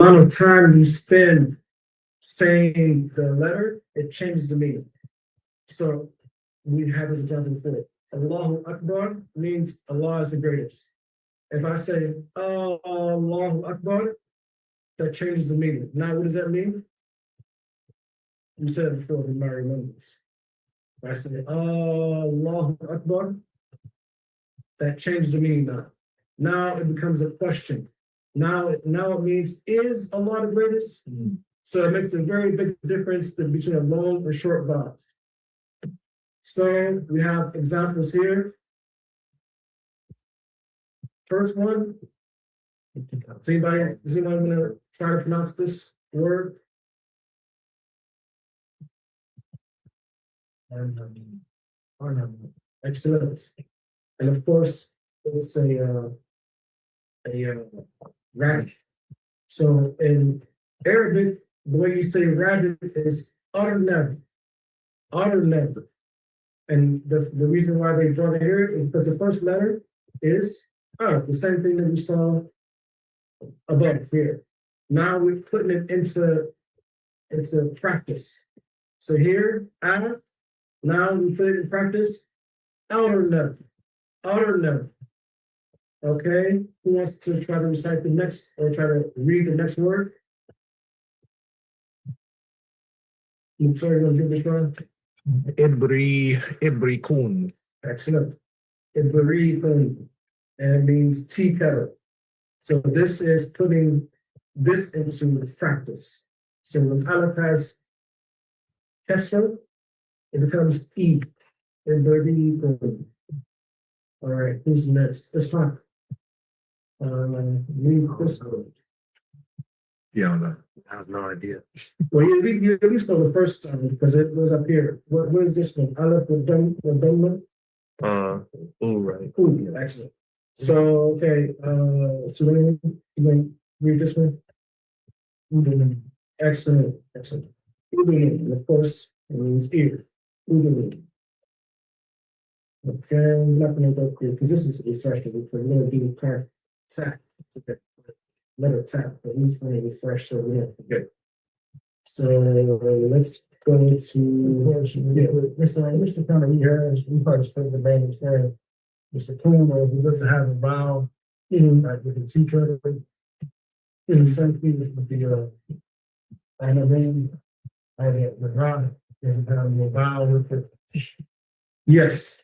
amount of time you spend saying the letter, it changes the meaning. So we have this example before. Allahu Akbar means Allah is the greatest. If I say Allahu Akbar, that changes the meaning. Now, what does that mean? You said it before, the Mary members. If I say Allahu Akbar, that changes the meaning now. Now it becomes a question. Now it means, is Allah the greatest? Mm-hmm. So it makes a very big difference between a long and short vowel. So we have examples here. First one. Does anyone want to try to pronounce this word? Excellent. And of course, it's a rabbit. So in Arabic, the way you say rabbit is arnab. Arnab. And the reason why they brought it here is because the first letter is the same thing that we saw above here. Now we're putting it into practice. So here, now we put it in practice. Outer nub. Outer nub. Okay, who wants to try to recite the next or try to read the next word? I'm sorry, you want to give this one? Ibrikun. Excellent. Ibrikun. And it means tea kettle. So this is putting this into practice. So when Aleph has Kesra, it becomes E. Ibrikun. All right, who's next? It's fine. Read this word. Yeah, I have no idea. Well, you at least know the first time because it was up here. What is this one? Aleph with Dhamma? Oh, right. Ooh, yeah, excellent. So, okay, so you read this one? Udulin. Excellent, excellent. Udulin, of course, it means ear. Udulin. Okay, I'm not going to go through because this is a refreshing for little being part tap. Okay. Letter tap, but we want to refresh so we don't forget. So let's go to Mr. Kind of we probably spent the main experience. Mr. Plumer, who doesn't have a vowel, like with the T cutter, in the same thing with the anagram, the rod doesn't have a vowel with it. Yes.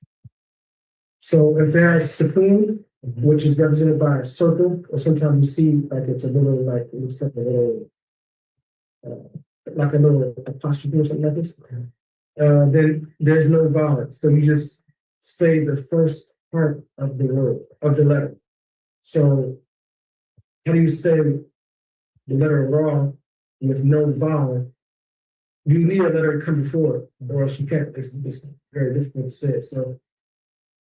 So if it has sukoon, which is represented by a circle, or sometimes you see like it's a little like it's like a little like a little apostrophe or something like this, then there's no vowel. So you just say the first part of the word of the letter. So how do you say the letter raw with no vowel? You need a letter to come before it, or else you can't. It's very difficult to say it. So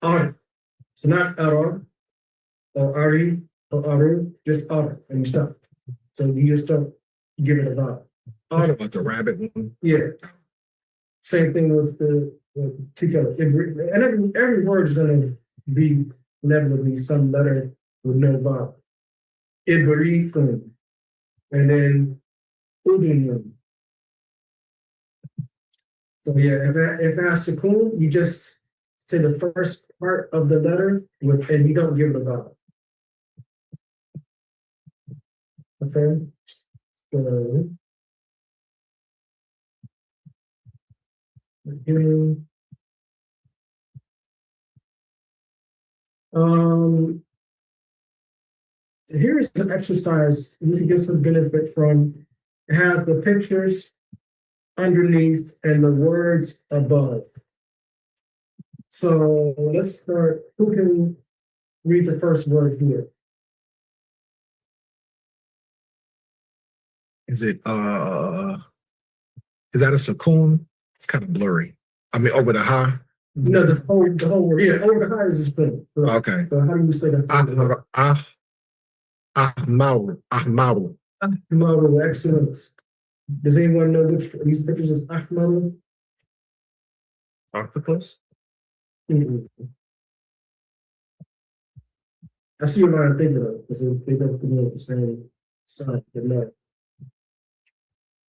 ar. So not ar. Or Ari, or Aru, just Ar, and you stop. So you just don't give it a vowel. About the rabbit one? Yeah. Same thing with the T-color. And every word is going to be inevitably some letter with no vowel. Ibarikun. And then Udunun. So yeah, if I has sukoon, you just say the first part of the letter and you don't give it a vowel. Okay. So, here is an exercise you can get some benefit from. It has the pictures underneath and the words above. So let's start. Who can read the first word here? Is that a sukoon? It's kind of blurry. I mean, over the high. No, the whole word. Yeah, over the high is a spoon. Okay. So how do you say that? Ahmaru. Ahmaru, excellent. Does anyone know which these pictures is Ahmaru? Octopus? Mm-hmm. I see your mind thinking of it because they don't come out the same side, but no.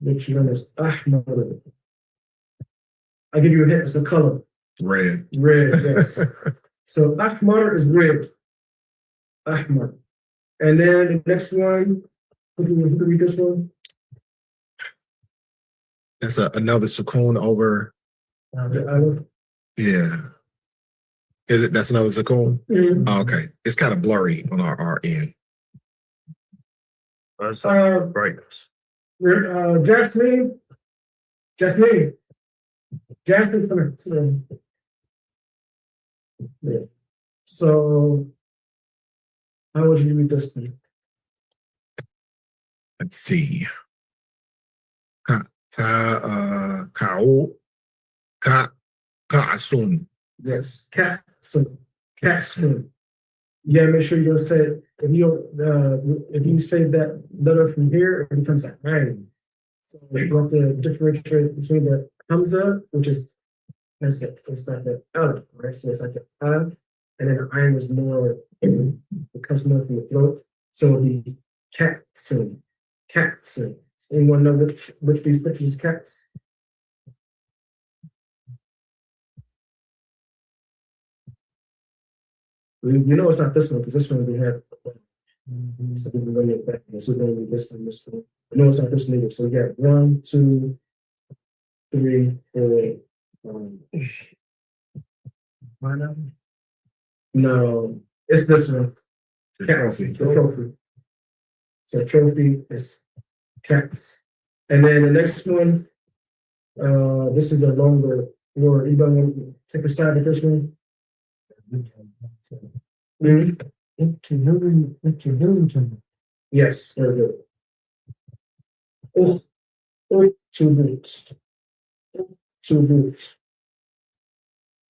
which one is Ahmar. I'll give you a hint, it's a color. Red. Red, yes. So Ahmar is red. Ahmar. And then the next one, who can read this one? That's another sukoon over. The Aleph. Yeah. Is it? That's another sukoon? Mhm. Oh, okay. It's kind of blurry on our end. Brightness. Jasmine. Jasmine. Jasmine, come here. So, yeah. So, how would you read this one? Let's see. Ka'asun. Yes, cat. So, cat soon. You gotta make sure you don't say if you say that letter from here, it becomes like right. So you have to differentiate between the hamza, which is it's like the aleph, right? So it's like the aleph, and then the ayin is more it comes more from the throat. So it'll be cat soon. Cat soon. Anyone know which these pictures is cats? We know it's not this one because this one we had. So we can run it back. So we're going to this one, this one. We know it's not this one either. So we got 1, 2, 3, 4. No, it's this one. Cats. The trophy. So trophy is cats. And then the next one, this is a longer word. Anybody want to take a stab at this one? Yes, very good. Two boots. Two boots.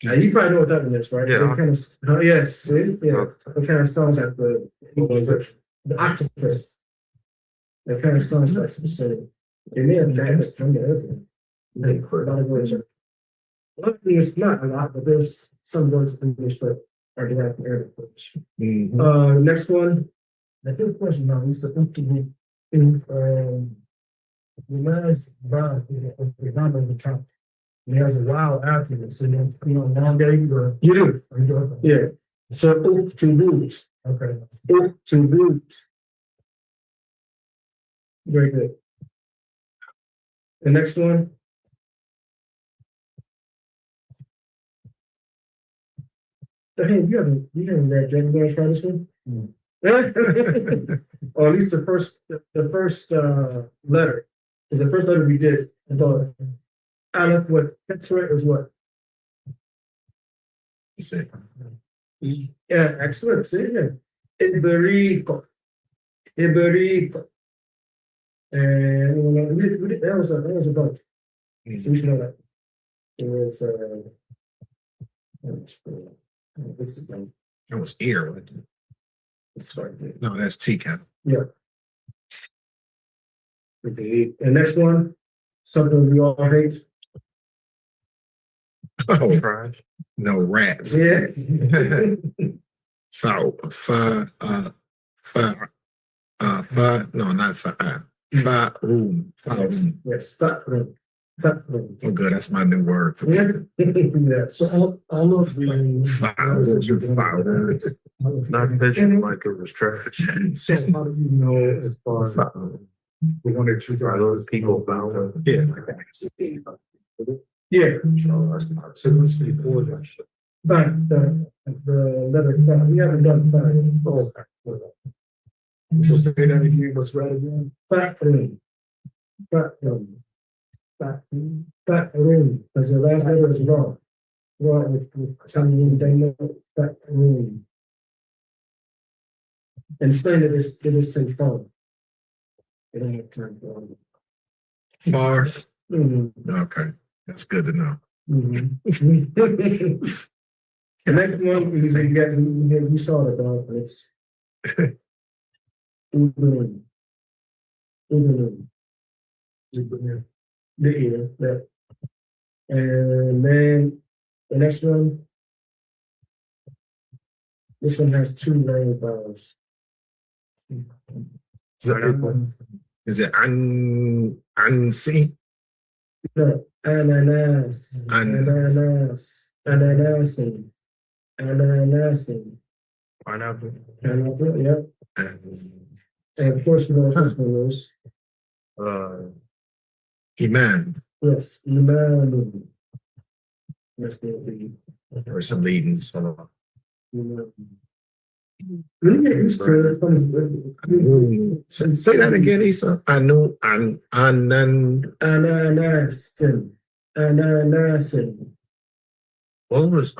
Now you probably know what that one is, right? Yeah. It kind of, yes, see? Yeah. It kind of sounds like the octopus. It kind of sounds like some sort of. It may have been from the other thing. A lot of words are. A lot of things, not a lot, but there's some words in English that are derived from Arabic words. Next one. The good question now is the last bar is the number of the top. It has a wow after it. So then, long day you do. Yeah. So to boot. Okay. To boot. Very good. The next one. Hey, you haven't read Jamie. You want to try this one? Or at least the first letter. Is the first letter we did. Aleph, what Petra is what? Yeah, excellent. See again. Iberico. Iberico. And that was a bug. So we should know that. It was what's it name? That was ear. Wasn't it? It's starting. No, that's teacup. Yeah. Okay. The next one, something we all hate. Oh, Trash. no, rats. Yeah. No, not room. Yes, that room. That room. Oh, good. That's my new word. Yeah. Yeah. So all of the Not mentioned like it was trash. So how do you know as far as the one that you Are those people bound? Yeah. yeah. So let's be for that shit. Fine, the letter we haven't done fine. So say that again. What's right again? Fat room. Fat room. Fat room. Because the last letter is wrong. Wrong with something they know fat room. And saying that it is say phone. They don't have time for all Far. Mm-hmm. Okay. That's good to know. Mm-hmm. The next one is we saw it about it's Ubuntu. The ear, that. And then the next one, this one has 2 long vowels. Is that one? Is it ansi? No, ananas, ananas, ananasin, ananasin. Pineapple. Pineapple, yep. Um, And of course, we know this one is, Iman. yes, iman. That's going to be, Or some leading. So, really get used to it. say that again, Isa. Ananasin, ananasin, What was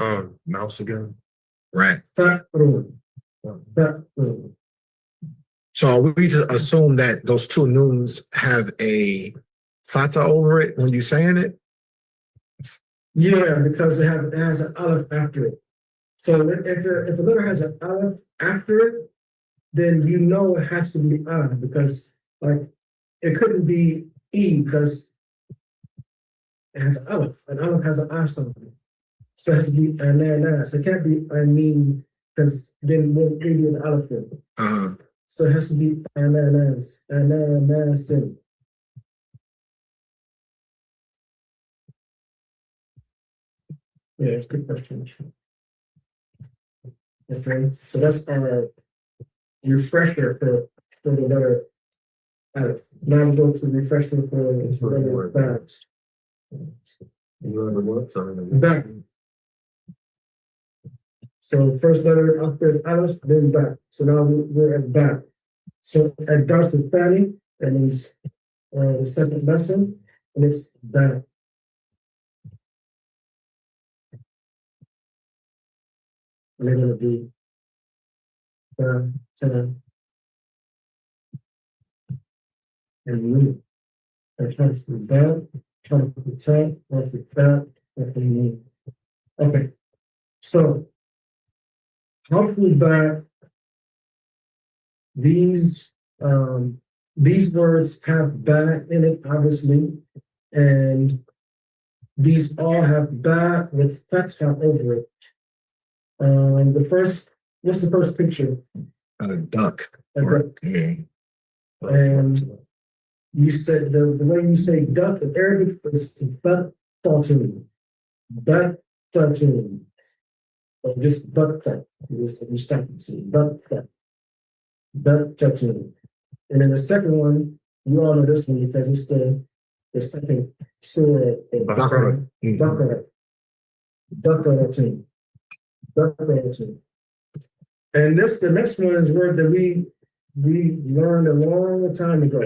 mouse again? Right. fakrun, fakrun. So we just assume that those two noons have a fata over it when you're saying it? Yeah, because it has an aleph after it. So if a letter has an aleph after it, then you know it has to be an, because like it couldn't be e because it has an aleph. An aleph has an as on it. So it has to be ananas. It can't be I mean because then won't be an aleph there. So it has to be ananas, ananasin. Yeah, it's a good question. Okay, so that's our refresher for the letter. Now we go to refresher for the letter back. You remember what? Back. So first letter after is Aleph, then back. So now we're at back. So at Darth and Fanny, that means the second lesson, and it's back. And they're going to be 10 and you. And try to put back, try to put tight, try to put back, and you. Okay. So hopefully back. These words have ba in it, obviously, and these all have ba with fatha over it. What's the first picture? A duck. A duck. Yeah. And you said the way you say duck in Arabic is battatun. Battatun. Or just battat. You stop and say battat. Battatun. And then the second one, you all know this one because it's the second surah in Baqarah. Baqarah. Baqarah. Baqarah. And the next one is a word that we learned a long time ago.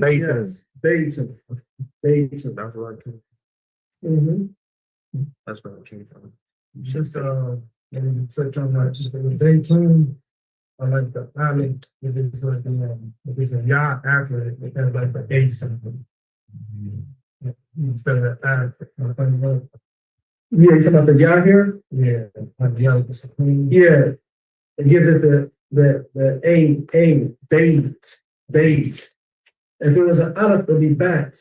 Yes, Baton. Baton. That's where I came. Mm-hmm. That's where I came from. Just maybe touch on that. Baton. I like the island. If it's like if it's a yacht after it, it kind of like the A something. Instead of the yeah, you talking about the yacht here? Yeah, like the yacht. Yeah, it gives it the a bait. If it was an aleph, it'd be bat.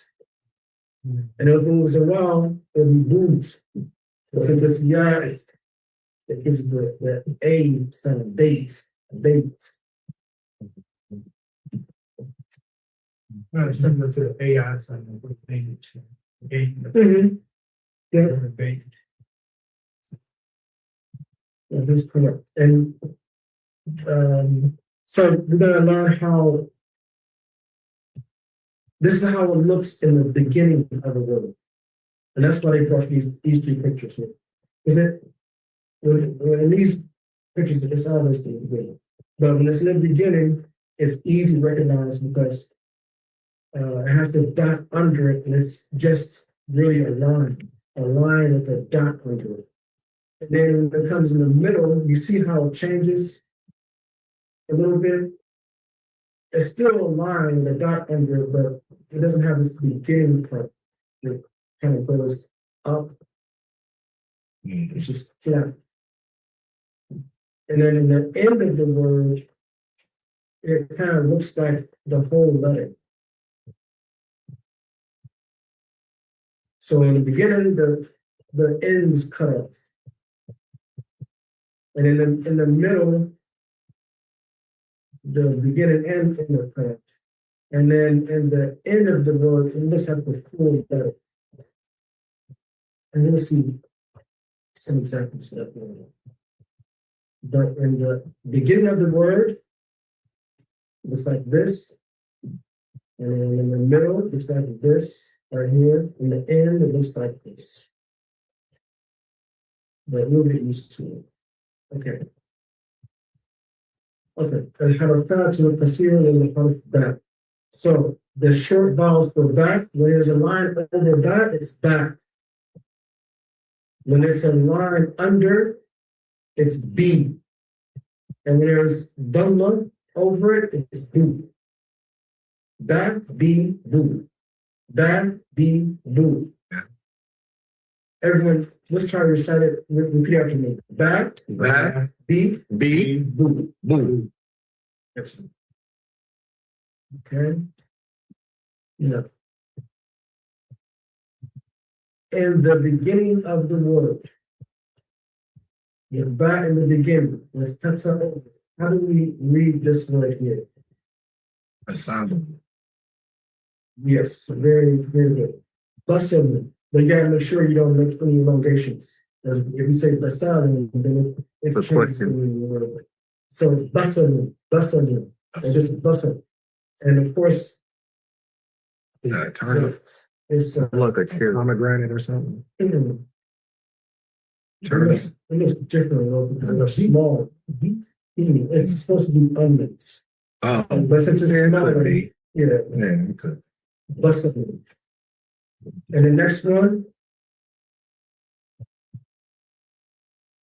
And if it was a wow, it'd be boot. If it was yacht, it gives the a sound bait. It's similar to the AI sign. Yeah. Bait. Yeah, that's correct. And so we're gonna learn how this is how it looks in the beginning of the word. And that's why they brought these three pictures here. Is it in these pictures it's always the beginning. But when it's in the beginning, it's easy to recognize because it has the dot under it, and it's just really a line with a dot under it. And then when it comes in the middle, you see how it changes a little bit. It's still a line with a dot under it, but it doesn't have this beginning part. It kind of goes up. It's just flat. And then in the end of the word, it kind of looks like the whole letter. So in the beginning, the end is cut off. And in the middle, the beginning and end are cut off. And then in the end of the word, it looks like the full letter. And you'll see some examples of that. But in the beginning of the word, it's like this. And then in the middle, it's like this right here. In the end, it looks like this. But we'll get used to it. Okay. Okay. And how to pass to a pasir and the front back. So the short vowels for back, when there's a line over back, it's back. When it's a line under, it's B. And when there's dhamma over it, it's boo. Back, B, boo. Back, B, boo. Everyone, let's try to recite it. Repeat after me. Back, B, boo. Boo. Excellent. Okay. Yeah. In the beginning of the word. Back in the beginning. Let's touch on. How do we read this word here? A sound. Yes, very, very good. Basal, but you gotta make sure you don't make any elongations. If you say basal, then it changes the meaning a little bit. So basal, and just basal. And of course, Is that a turnip? it's Like a carrot. Pomegranate or something? it Turnip. looks different though, because they're small. It's supposed to be onions. Oh, But since it's yeah, it small, could be. yeah, Yeah, it could. basal. And the next one,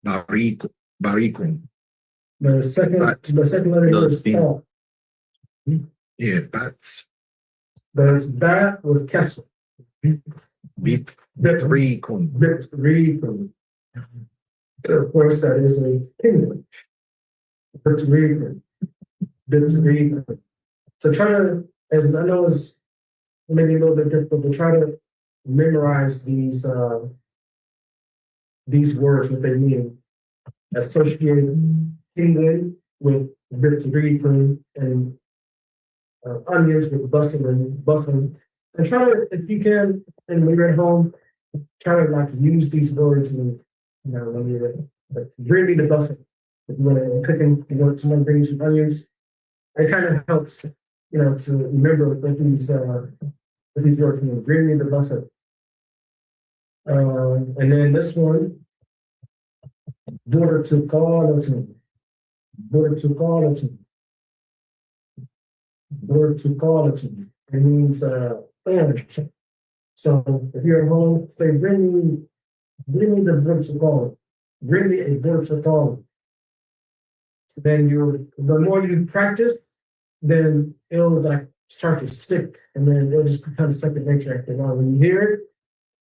Barikun. the second letter here is ta. Yeah, bats. But it's ba with kesser. Bit. Bit Rikun. read. Of course, that is a penguin. Bit read. So try to, as I know is maybe a little bit difficult, but try to memorize these words, what they mean. Associated penguin with bit read and onions with bustling. And try to, if you can, and when you're at home, try to like use these words and when you're like really the busting. If you want to cooking, you want someone brings some onions. It kind of helps, to remember what these words mean. Really the busting. And then this one, border to quality. It means orange. So if you're at home, say bring me the border to quality. Bring me a border to quality. Then the more you practice, then it'll like start to stick, and then it'll just become second nature after a while. When you hear it,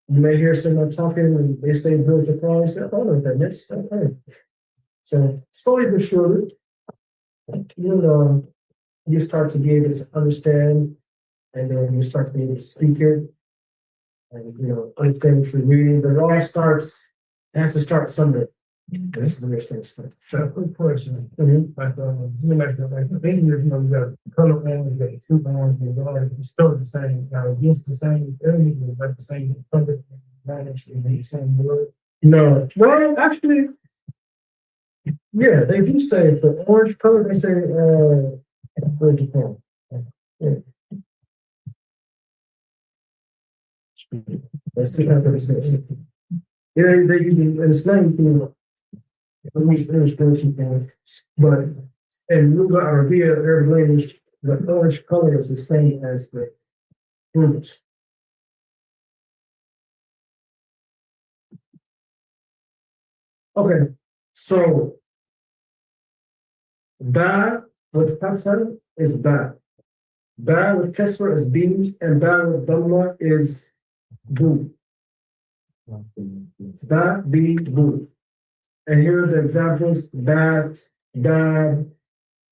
you may hear someone talking and they say border to quality. Say, oh, no, that's okay. So slowly but surely, you start to be able to understand, and then you start to be able to speak it, and understand what you're reading. But it all has to start somewhere. This is the next thing. So, quick question. Like, you got color orange, you got the fruit orange, it's still the same. It's the same area, but the same color, the same word. No, well, actually, yeah, they do say for orange color, they say orange color. Yeah. Let's see how they say it. Yeah, they use it in the same thing. At least illustration thing. But in Luga Arabiya, Arab language, the orange color is the same as the fruit. Okay, so ba with kasra is ba. Ba with kasra is b, and ba with dhamma is bu. Ba, b, bu. And here are the examples: bat, bad,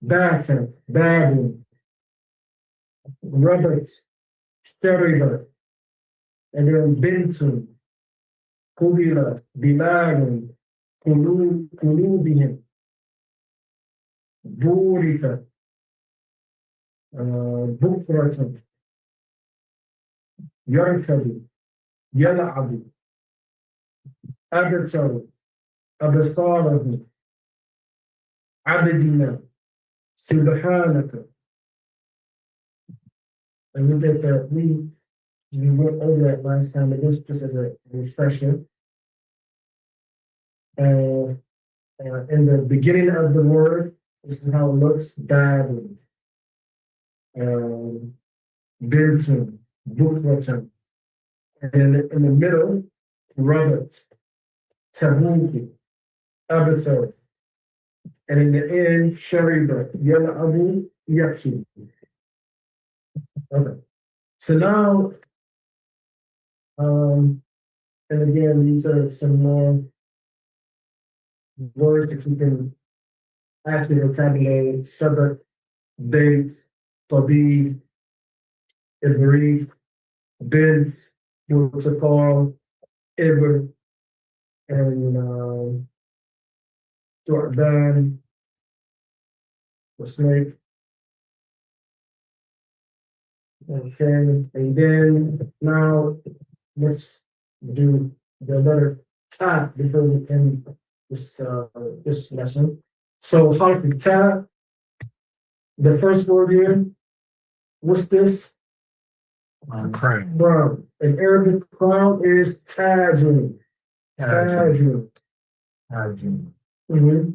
batten, babbing, Robert, stereo, and then bintun, kubila, bilalun, kulubihim, burika, بكرة يركب يلعب أبتر أبصاره عبدنا سبحانك. And we get that we went over that last time, but this just as a refresher. In the beginning of the word, this is how it looks: badly. Bintum, Bukratum. And in the middle, Robert, Tabuki, Abatar. And in the end, Shariba, Yala Abu, Yatu. Okay. So now, and again, these are some more words that you can actually vocabulary: Sabbath, Bates, Tabib, Ibri, Bint, Protocol, Ibr, and Jordan, the snake. Okay, and then now let's do the letter Ta before we end this lesson. So how to Ta, the first word here, what's this? Crown. Brown. In Arabic, crown is Tajun. Tajun. Mm-hmm.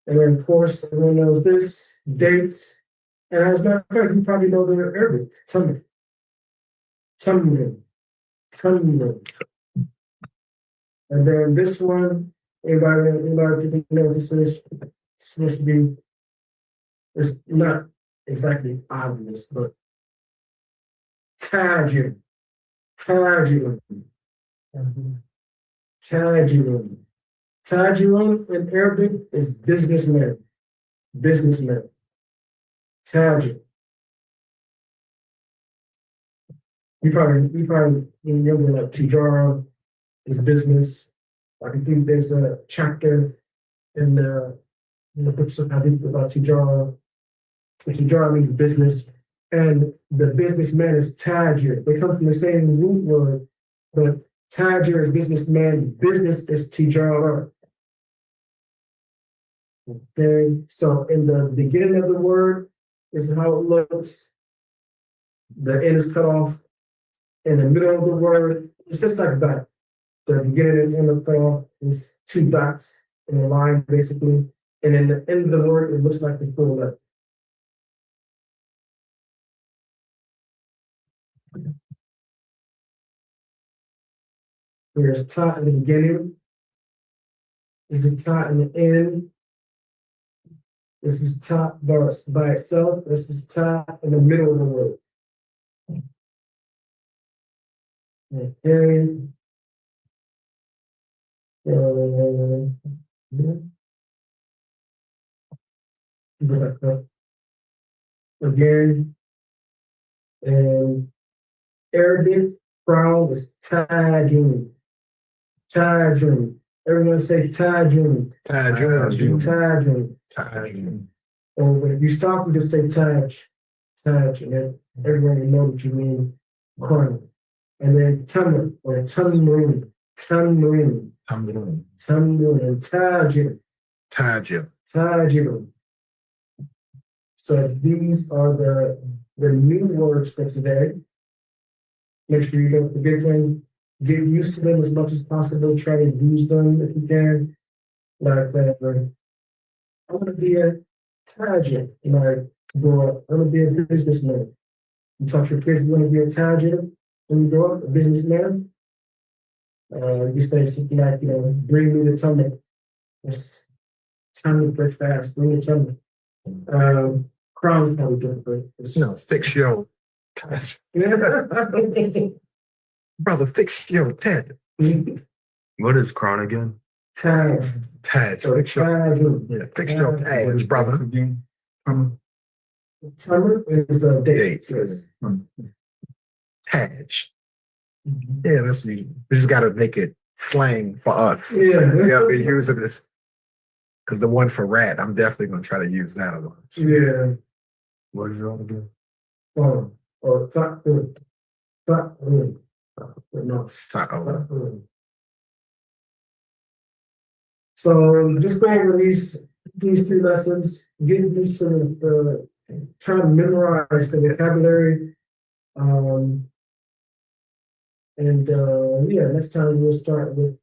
And then, of course, everyone knows this, dates. And as a matter of fact, you probably know the Arabic, Tamil. And then this one, anybody think you know what this is? It's supposed to be, it's not exactly obvious, but Tajun. Tajun in Arabic is businessman. Tajun. You probably remember like Tijara is business. I think there's a chapter in the books of Hadith about Tijara. So Tijara means business, and the businessman is Tajir. They come from the same root word, but Tajir is businessman. Business is Tijara. Okay, so in the beginning of the word, this is how it looks. The end is cut off. In the middle of the word, it's just like that. The beginning and end of cut off is two dots in a line, basically. And in the end of the word, it looks like the full letter. There's Ta in the beginning. This is Ta in the end. This is Ta by itself. This is Ta in the middle of the word. Okay. Again, and Arabic crown is Tajun. Everyone say Tajun. Or when you stop, you just say Taj, and then everyone will know what you mean. Crown. And then Tamar or Tamrin, and Tajir. So these are the new words for today. Make sure you don't forget them. Get used to them as much as possible. Try to use them if you can. Like, I want to be a Tajir when I grow up. I want to be a businessman. You talk to your kids, you want to be a Tajir when you grow up, a businessman. You say something like, bring me the tummy. It's time to break fast. Bring the tummy. Crown's probably different. No, fix your Taj. Brother, fix your Taj. What is crown again? Taj. Fix your Taj, brother. Summer is a date. Yes. Taj. Yeah, that's me. We just got to make it slang for us. Yeah. We're using this. Because the one for rat, I'm definitely going to try to use that other one. Yeah. What is wrong again? or ta'un. Ta'un. No, Ta'un. ta'un. So just go over these three lessons, get these some try to memorize the vocabulary. Yeah, next time we'll start with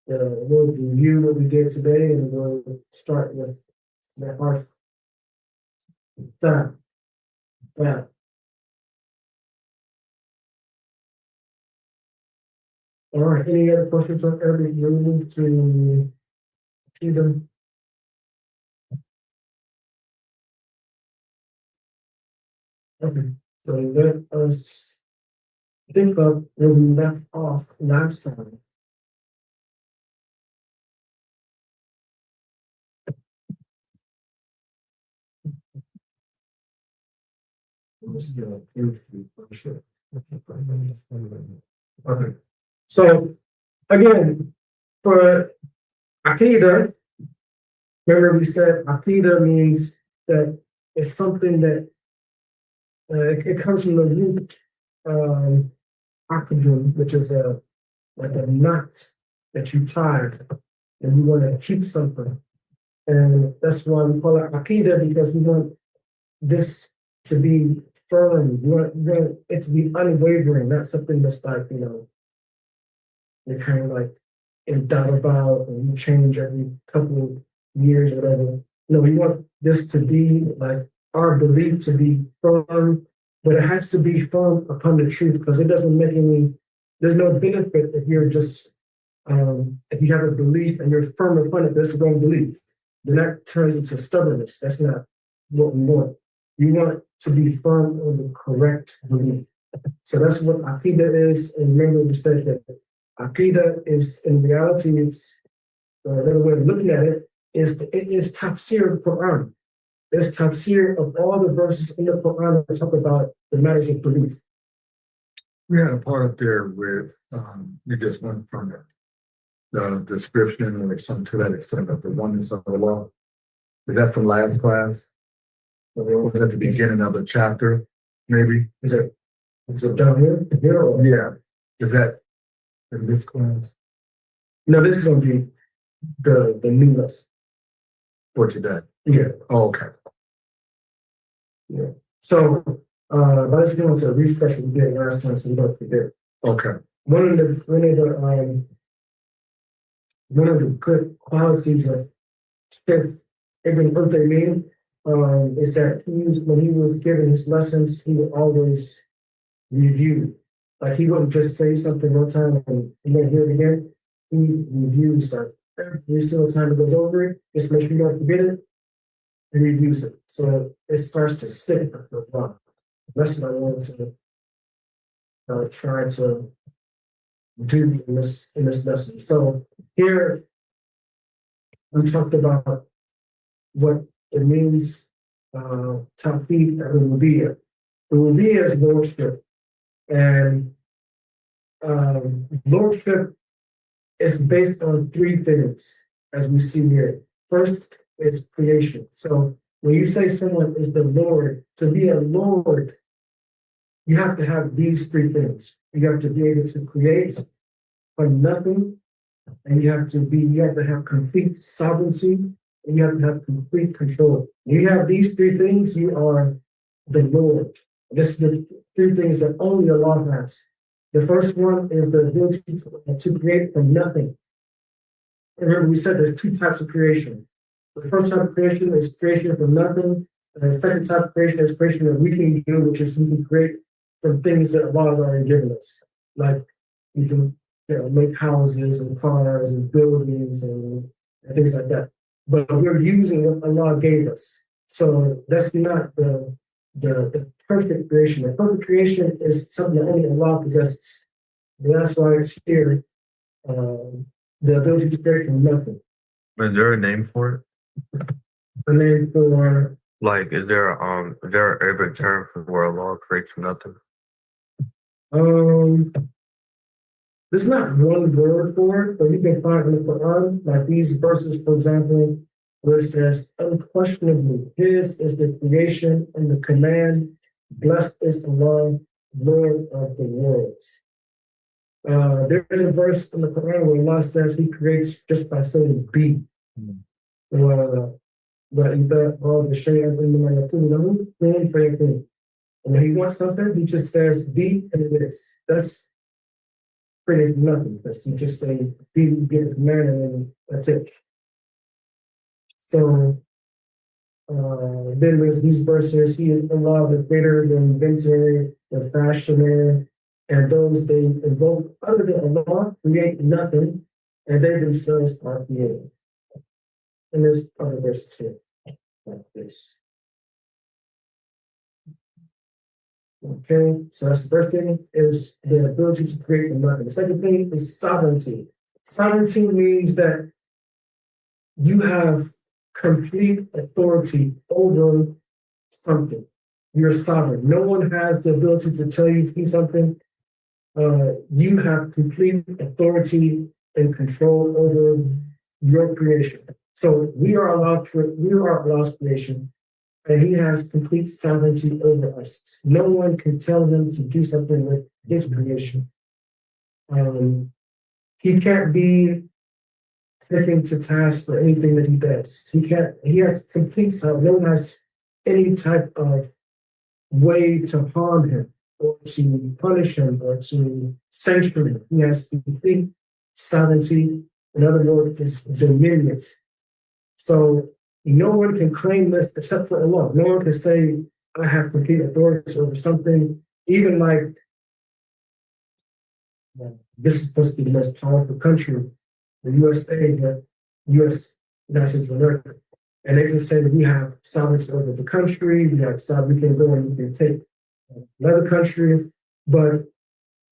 we'll review what we did today, and we'll start with the harf that. All right, any other questions on Arabic? We'll move to them. Okay, so let us think of where we left off last time. Okay, so again, for Aqeedah, remember we said Aqeedah means that it's something that it comes from the root Aqdun, which is like a knot that you tie and you want to keep something. And that's why we call it Aqeedah, because we want this to be firm. We want it to be unwavering, not something that's like, you're kind of like in doubt about and you change every couple of years or whatever. No, we want this to be like our belief to be firm, but it has to be firm upon the truth, because it doesn't make there's no benefit if you're just, if you have a belief and you're firm upon it, that's the wrong belief. Then that turns into stubbornness. That's not what we want. You want to be firm on the correct belief. So that's what Aqeedah is. And remember, we said that Aqeedah is, in reality, it's another way of looking at it is tafsir of the Quran. It's tafsir of all the verses in the Quran that talk about the matters of belief. We had a part up there where we just went from the description or something to that extent of the oneness of Allah. Is that from last class? Or was that the beginning of the chapter, maybe? Is it down here? Or? Yeah. Is that in this class? No, this is going to be the new lesson. For today? Yeah. Oh, okay. Yeah. So, but let's go into a refresh we did last time so we don't forget. Okay. One of the good qualities of Sheikh Ibn Uthaymeen is that when he was giving his lessons, he would always review. Like he wouldn't just say something one time and then hear it again. He reviews like every single time it goes over it, just make sure you don't forget it, and reviews it. So it starts to stick for a while. That's what I want to try to do in this lesson. So here we talked about what it means, Tawheed and Rububiyyah. Rububiyyah is lordship, and lordship is based on three things, as we see here. First is creation. So when you say someone is the Lord, to be a Lord, you have to have these three things. You have to be able to create from nothing, and you have to have complete sovereignty, and you have to have complete control. When you have these three things, you are the Lord. This is the three things that only Allah has. The first one is the ability to create from nothing. Remember, we said there's two types of creation. The first type of creation is creation from nothing. And the second type of creation is creation that we can do, which is we can create from things that Allah has already given us. Like you can make houses and cars and buildings and things like that. But we're using what Allah gave us. So that's not the perfect creation. The perfect creation is something that only Allah possesses. And that's why it's here, the ability to create from nothing. Is there a name for it? The name for Like, is there an Arabic term for where Allah creates from nothing? there's not one word for it, but you can find in the Quran, like these verses, for example, where it says, unquestionably, His is the creation and the command Blessed is Allah, Lord of the worlds. There's a verse in the Quran where Allah says He creates just by saying be. وإذا أراد شيئا إنما يقول له كن فيكون. And when He wants something, He just says be and it is. That's pretty nothing because You just say be, get a command, and then that's it. So then there's these verses, He is Allah, the creator, the inventor, the fashioner, and those they invoke other than Allah create nothing, and they themselves are created. And there's other verses here like this. Okay, so that's the first thing, is the ability to create from nothing. The second thing is sovereignty. Sovereignty means that you have complete authority over something. You're sovereign. No one has the ability to tell you to do something. You have complete authority and control over your creation. So we are Allah's creation, and He has complete sovereignty over us. No one can tell Him to do something with His creation. He can't be taken to task for anything that He does. He has complete sovereignty. No one has any type of way to harm Him or to punish Him or to censure Him. He has complete sovereignty. In other words, it's dominion. So no one can claim this except for Allah. No one can say, I have complete authority over something, even like this is supposed to be the most powerful country, the USA, the US United States of America. And they can say that we have sovereignty over the country, we can go and we can take another country, but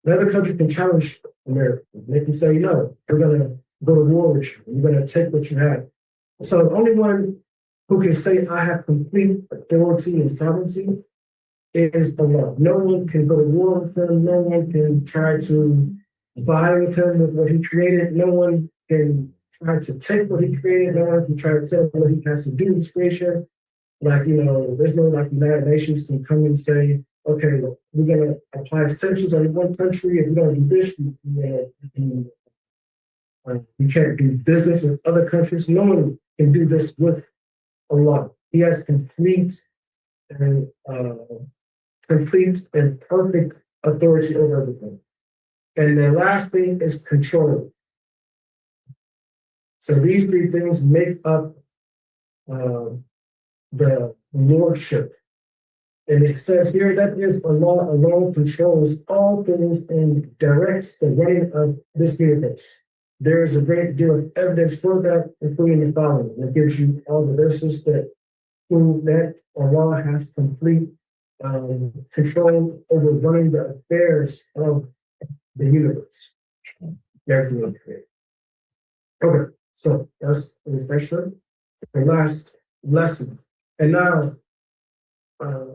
another country can challenge America. They can say, no, we're going to go to war with you. We're going to take what you have. So the only one who can say I have complete authority and sovereignty is Allah. No one can go to war with Him. No one can try to vie with Him with what He created. No one can try to take what He created. No one can try to tell Him what He has to do in His creation. Like, there's no like United Nations can come and say, okay, we're going to apply sanctions on one country. If we're going to do this, we can't do business with other countries. No one can do this with Allah. He has complete and perfect authority over everything. And the last thing is control. So these three things make up the lordship. And it says here that is Allah alone controls all things and directs the running of this universe. There is a great deal of evidence for that, including the following. It gives you all the verses that prove that Allah has complete control over running the affairs of the universe. Everything is created. Okay, so that's the refresher. The last lesson. And now,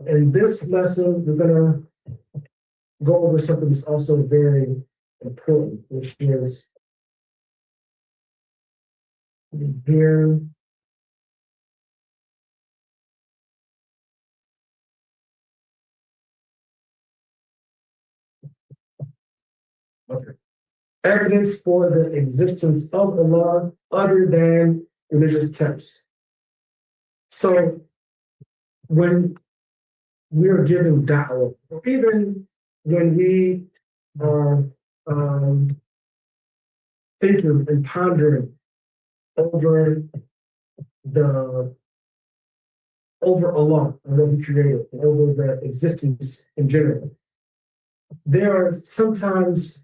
in this lesson, we're going to go over something that's also very important, which is here. Okay. Evidence for the existence of Allah other than religious texts. So when we are given da'wah, or even when we are thinking and pondering over Allah and what He created, and over the existence in general, there are sometimes,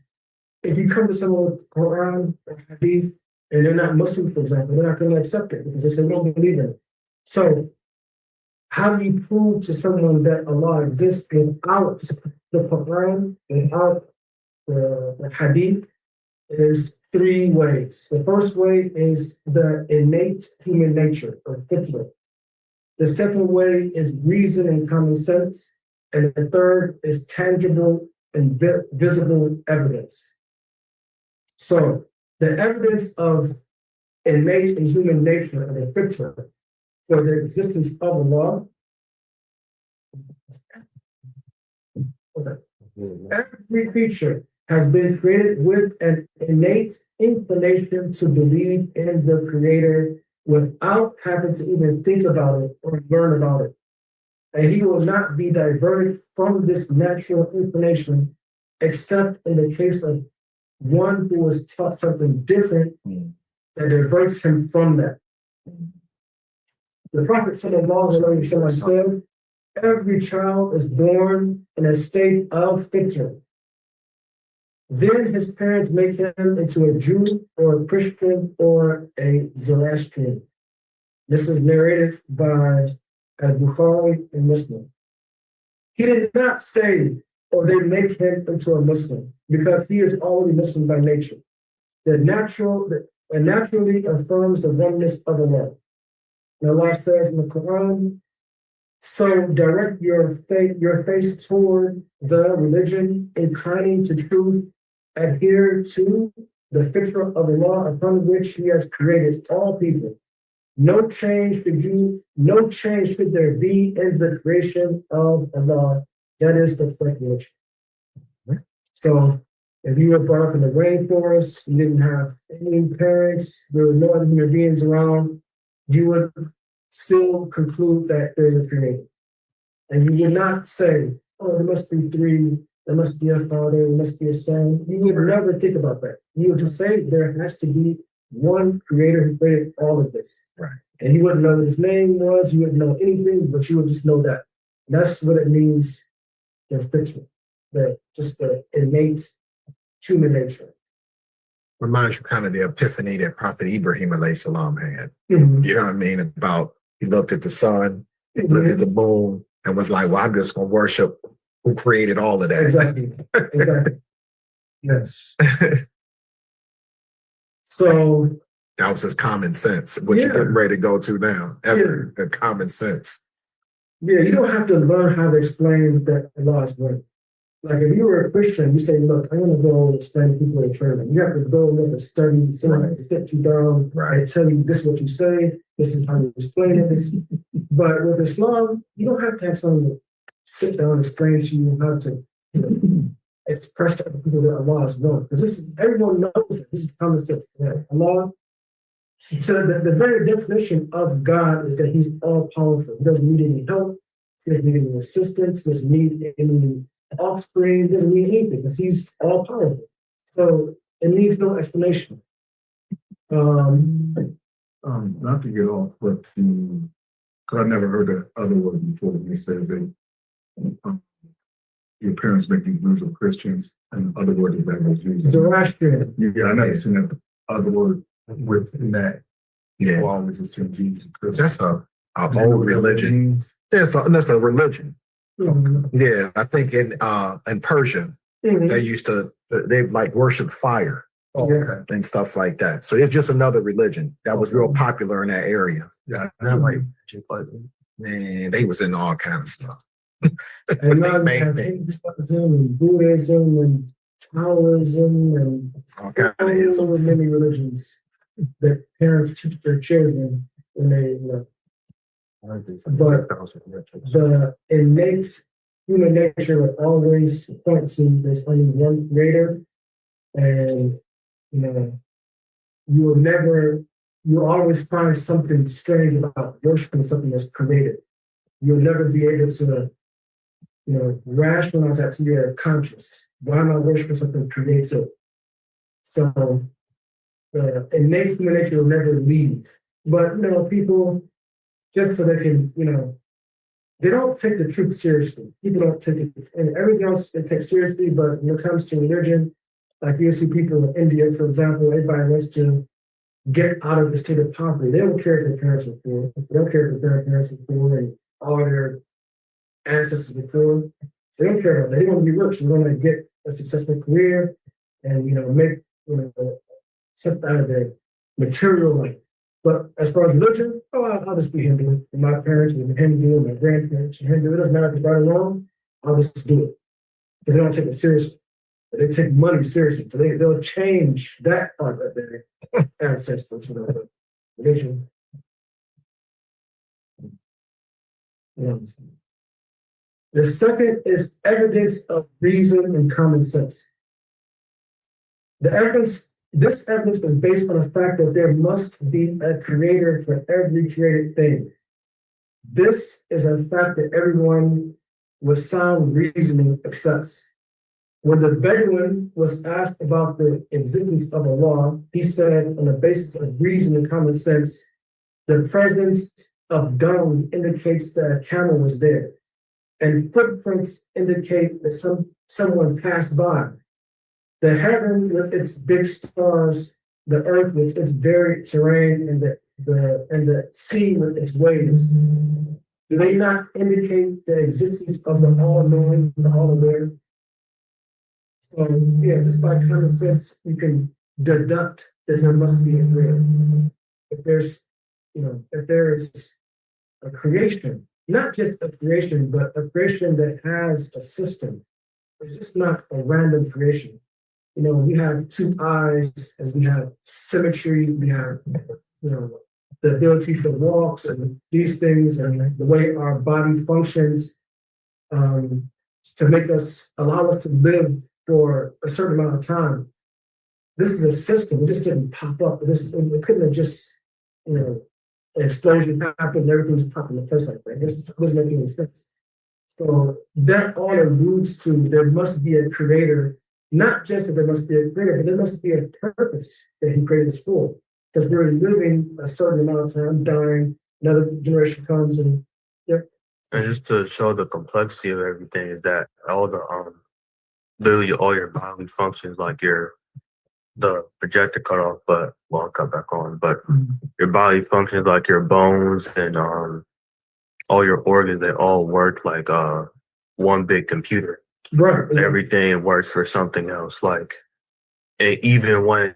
if you come to someone with Quran or Hadith and they're not Muslim, for example, they're not going to accept it because they say, we don't believe in it. So how do you prove to someone that Allah exists without the Quran, without the Hadith? Is three ways. The first way is the innate human nature, or fitra. The second way is reason and common sense. And the third is tangible and visible evidence. So the evidence of innate and human nature and the fitra for the existence of Allah Every creature has been created with an innate inclination to believe in the Creator without having to even think about it or learn about it. And he will not be diverted from this natural inclination, except in the case of one who was taught something different that diverts him from that. The Prophet sallallahu alaihi wasallam said, every child is born in a state of fitr. Then his parents make him into a Jew or a Christian or a Zoroastrian. This is narrated by Al-Bukhari and Muslim. He did not say, or they make him into a Muslim, because he is already Muslim by nature. It naturally affirms the oneness of Allah. And Allah says in the Quran, so direct your face toward the religion, inclining to truth, adhere to the fitrah of Allah upon which He has created all people. No change could there be in the creation of Allah. That is the correct religion. So if you were brought up in the rainforest, you didn't have any parents, there were no other human beings around, you would still conclude that there's a creator. And you would not say, oh, there must be three, there must be a father, there must be a son. You would never think about that. You would just say there has to be one creator who created all of this. Right. And you wouldn't know what his name was, you wouldn't know anything, but you would just know that. And that's what it means, the fiction, just the innate human nature. Reminds you kind of the epiphany that Prophet Ibrahim alayhi salam had. Mm-hmm. You know what I mean? About he looked at the sun, he looked at the moon, and was like, well, I'm just going to worship who created all of that. Exactly. Yes. So that was his common sense, what you're getting ready to go to now. The common sense. Yeah, you don't have to learn how to explain that Allah is one. Like if you were a Christian, you say, look, I'm going to go and explain to people in church. You have to go and look at study, someone has to sit you down and tell you this is what you say, this is how you explain it. But with Islam, you don't have to have someone sit down and explain to you how to express to other people that Allah is one. Because everyone knows that this is common sense. Allah, so the very definition of God is that He's all powerful. He doesn't need any help, He doesn't need any assistance, doesn't need any offspring, doesn't need anything because He's all powerful. So it needs no explanation. Not to get off, but because I never heard the other word before. They said that your parents make you Jews or Christians, and the other word is that was used. Zoroastrian. Yeah, I never seen that other word within that. Yeah, always just saying Jesus and Christians. That's a old religion. That's a religion. Mm-hmm. Yeah, I think in Persia, they used to like worship fire and stuff like that. So it's just another religion that was real popular in that area. Yeah, and I'm like, man, they was in all kind of stuff. And now you have Hinduism and Buddhism and Taoism and all kind of so many religions that parents teach their children when they but the innate human nature will always point to there's only one creator, and you'll always find something strange about worshiping something that's created. You'll never be able to rationalize that to your conscious. Why am I worshiping something created? So the innate human nature will never leave. But people, just so they can, they don't take the truth seriously. People don't take it, and everything else they take seriously, but when it comes to religion, like you see people in India, for example, everybody wants to get out of the state of poverty. They don't care if their parents were poor. They don't care if their parents were poor and all their ancestors were poor. They don't care about that. They want to be rich. They want to get a successful career and, make, something out of their material life. But as far as religion, I'll just be Hindu. And my parents were Hindu, and my grandparents were Hindu. It doesn't matter if it's right or wrong. I'll just do it. Because they don't take it seriously. They take money seriously. So they'll change that part of their ancestors, religion. The second is evidence of reason and common sense. This evidence is based on the fact that there must be a creator for every created thing. This is a fact that everyone with sound reasoning accepts. When the Bedouin was asked about the existence of Allah, he said, on the basis of reason and common sense, the presence of dung indicates that a camel was there, and footprints indicate that someone passed by. The heaven with its big stars, the earth with its varied terrain, and the sea with its waves. Do they not indicate the existence of the all-knowing, the all-aware? So, yeah, just by common sense, you can deduct that there must be a creator. If there is a creation, not just a creation, but a creation that has a system. It's just not a random creation. We have two eyes, as we have symmetry, we have, the ability to walk and these things, and the way our body functions to allow us to live for a certain amount of time. This is a system. It just didn't pop up. It couldn't have just, an explosion happened and everything's popping in place like that. This doesn't make any sense. So that all alludes to there must be a creator, not just that there must be a creator, but there must be a purpose that he created us for. Because we're living a certain amount of time, dying, another generation comes and And just to show the complexity of everything is that all the literally all your bodily functions, like the projector cut off, but I'll cut back on. But your body functions like your bones and all your organs, they all work like one big computer. right. Everything works for something else. Like even when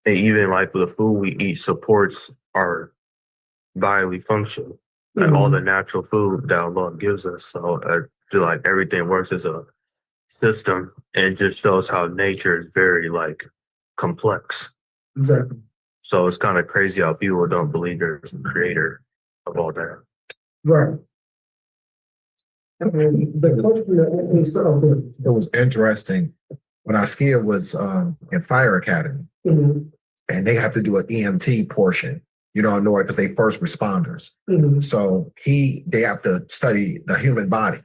even like the food we eat supports our bodily function. Like all the natural food that Allah gives us. So like everything works as a system, and just shows how nature is very like complex. Exactly. So it's kind of crazy how people don't believe there's a creator of all that. Right. And the question that It was interesting when Askia was in Fire Academy, and they have to do an EMT portion, in order because they first responders. So they have to study the human body,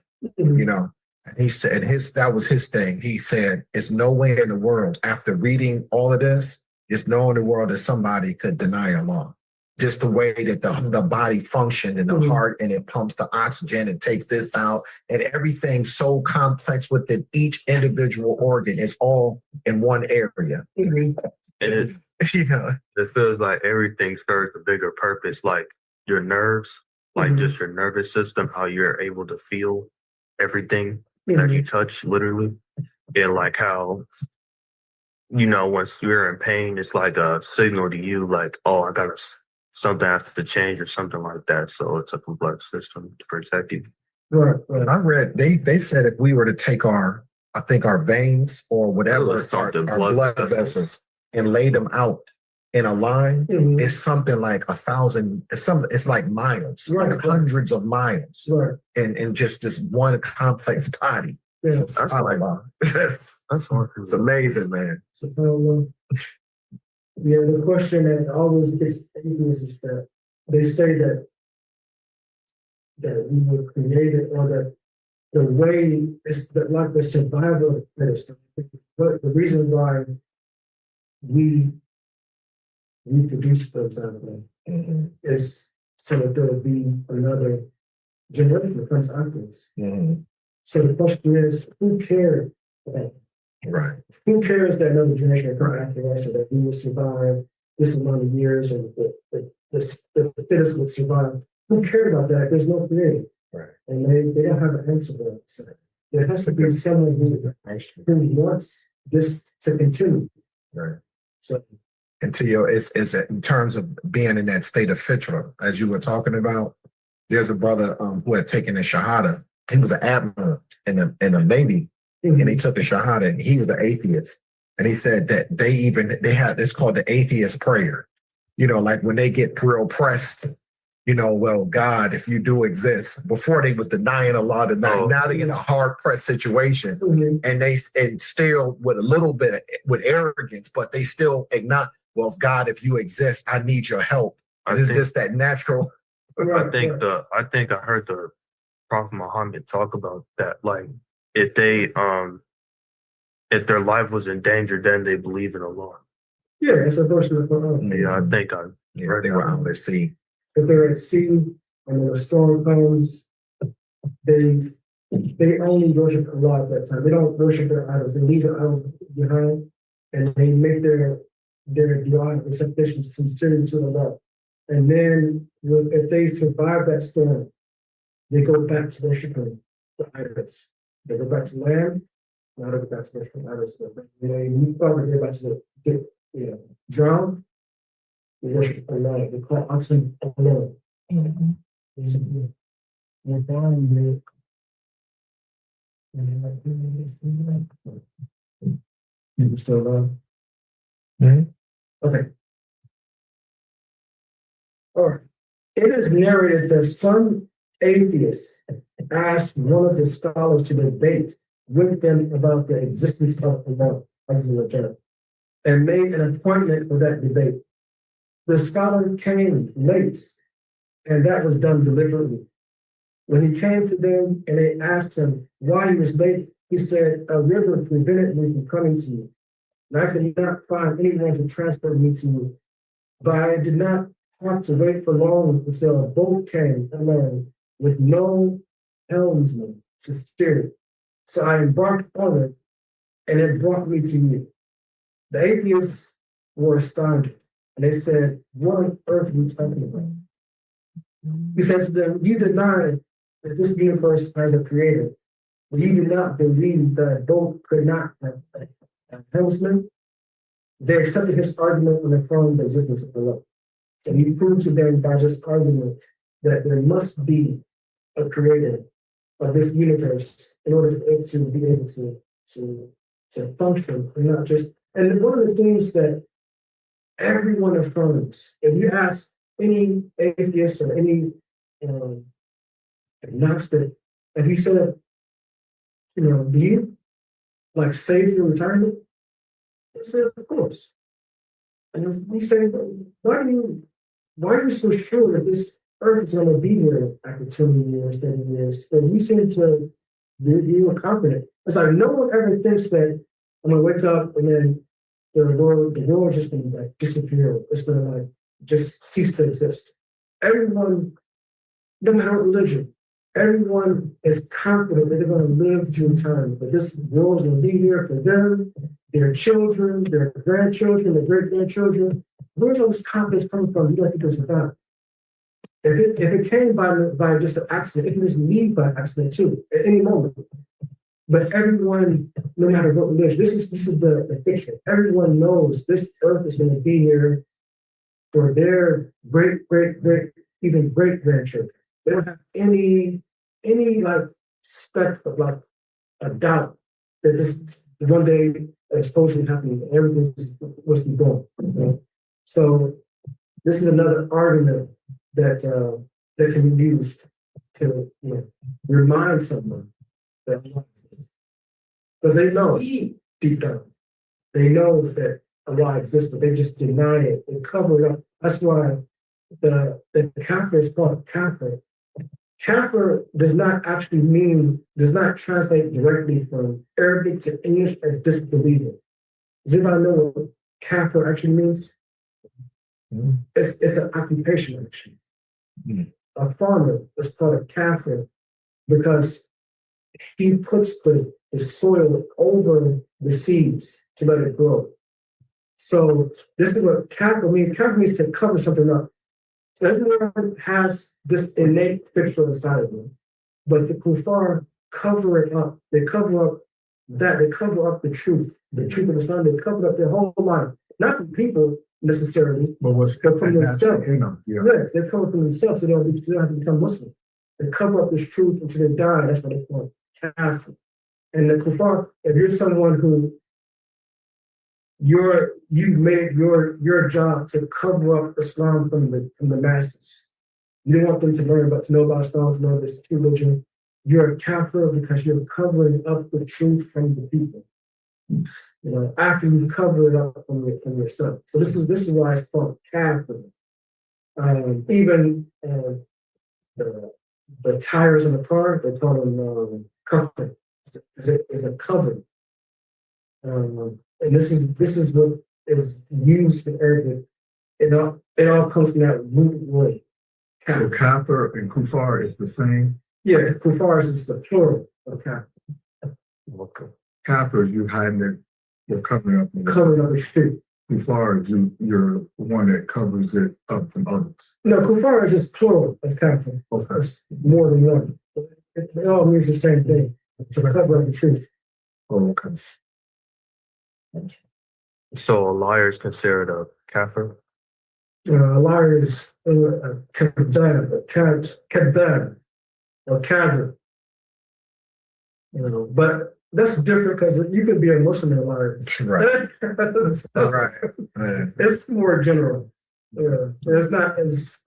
And he said that was his thing. He said, "It's no way in the world after reading all of this, there's no in the world that somebody could deny Allah. Just the way that the body functioned and the heart, and it pumps the oxygen and takes this out, and everything's so complex within each individual organ. It's all in one area." And it feels like everything serves a bigger purpose, like your nerves, like just your nervous system, how you're able to feel everything that you touch, literally. And like how, once you're in pain, it's like a signal to you, like, oh, something has to change or something like that. So it's a complex system to protect you. Right. I read they said if we were to take our veins or whatever, our blood vessels, and lay them out in a line, it's something like 1,000. It's like miles, like hundreds of miles, and just this one complex body. Yeah. That's hard. It's amazing, man. So, the question that always gets atheists is that they say that we were created, or that the way is that like the survival of the fittest. But the reason why we reproduce, for example, is so that there will be another generation that comes after us. So the question is, who cares? Right. Who cares that another generation will come after us, or that we will survive this amount of years, or the fittest will survive? Who cares about that? There's no creator. Right. And they don't have an answer for that. So there has to be someone who wants this to continue. Right. So Until it's in terms of being in that state of fitra, as you were talking about, there's a brother who had taken the Shahada. He was an admiral in the Navy, and he took the Shahada, and he was an atheist. And he said that they had it's called the atheist prayer. Like when they get real pressed, well, God, if you do exist, before they was denying Allah, now they in a hard pressed situation, and still with a little bit with arrogance, but they still acknowledge, well, God, if you exist, I need your help. And it's just that natural. I think I heard the Prophet Muhammad talk about that. Like if their life was in danger, then they believe in Allah. Yeah, it's a verse of the Quran. Yeah, I think they were out at sea. If they're at sea and when a storm comes, they only worship Allah at that time. They don't worship their idols. They leave their idols behind, and they make their dua, their supplications sincerely to Allah. And then if they survive that storm, they go back to worshiping the idols. They go back to land, now they go back to worshiping idols. You probably go back to the drown. We worship Allah. We call oxen Allah. You still on? Okay. All right. It is narrated that some atheists asked one of the scholars to debate with them about the existence of Allah as a return, and made an appointment for that debate. The scholar came late, and that was done deliberately. When he came to them and they asked him why he was late, he said, "A river prevented me from coming to you, and I could not find anyone to transport me to you. But I did not have to wait for long until a boat came along with no helmsman to steer it. So I embarked on it, and it brought me to you." The atheists were astounded. And they said, "What on earth are you talking about?" He said to them, "You deny that this universe has a creator, but you do not believe that a boat could not have a helmsman." They accepted his argument and affirmed the existence of Allah. So he proved to them by this argument that there must be a creator of this universe in order for it to be able to function and not just. And one of the things that everyone affirms, if you ask any atheist or any agnostic, if he said, do you like save your retirement? He said, of course. And he said, why are you so sure that this earth is going to be here after 20 years, 30 years? And you seem to be confident. It's like no one ever thinks that I'm going to wake up and then the world just going to disappear. It's going to just cease to exist. Everyone, no matter what religion, everyone is confident that they're going to live to time. That this world is going to be here for them, their children, their grandchildren, their great-grandchildren. Where's all this confidence coming from? You don't think it's about. If it came by just an accident, it can just leave by accident too, at any moment. But everyone, no matter what religion, this is the picture. Everyone knows this earth is going to be here for their great, even great grandchildren. They don't have any speck of a doubt that this one day explosion happening and everything's supposed to be going. So this is another argument that can be used to remind someone that because they know deep down, they know that Allah exists, but they just deny it and cover it up. That's why the kafir is called kafir. Kafir does not translate directly from Arabic to English as disbeliever. Does anybody know what kafir actually means? Mm-hmm. It's an occupation actually. Mm-hmm. A farmer is called a kafir because he puts the soil over the seeds to let it grow. So this is what kafir means. Kafir means to cover something up. So everyone has this innate picture inside of them, but the kuffar cover it up. They cover up that. They cover up the truth of Islam. They cover up their whole life, not from people necessarily, but from themselves. Yes, they cover from themselves, so they don't have to become Muslim. They cover up this truth until they die. That's what they call it, kafir. And the kuffar, if you're someone who you've made your job to cover up Islam from the masses. You didn't want them to learn about, to know about Islam, to know this religion. You're a kafir because you're covering up the truth from the people. You know, after you've covered it up from yourself. So this is why it's called kafir. Even the tires in the car, they call them cover. It's a cover. And this is what is used in Arabic. It all comes from that root word. So kafir and kufar is the same. Yeah, kufar is the plural of kafir. Okay. Kafir, you hiding it, you're covering up. Covering up the truth. Kufar, you're the one that covers it up from others. No, kufar is just plural of kafir. Okay. It's more than one. It all means the same thing. To cover up the truth. Oh, okay. So a liar is considered a kafir? A liar is kadab or kadab. You know, but that's different because you could be a Muslim and a liar. Right. So, Right. Man. it's more general. Yeah, it's not as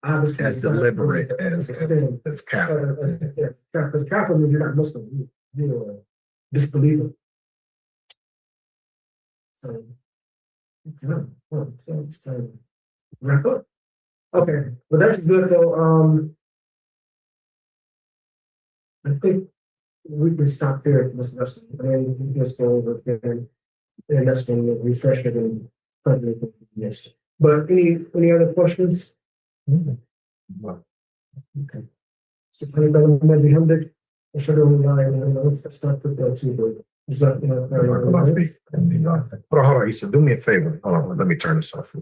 obviously As deliberate as extend. Catholic. Because Catholic means you're not Muslim, you're a disbeliever. So it's not. So it's time to wrap up. Okay, but that's good though. I think we can stop here for this lesson, and then we can just go over again, and that's when we refresh it and yes. But any other questions? Okay. سبحانك اللهم وبحمدك أشهد أن لا إله إلا أنت أستغفرك وأتوب إليك. جزاك الله خيرا. Hold on, Isa, do me a favor. Hold on, let me turn this off.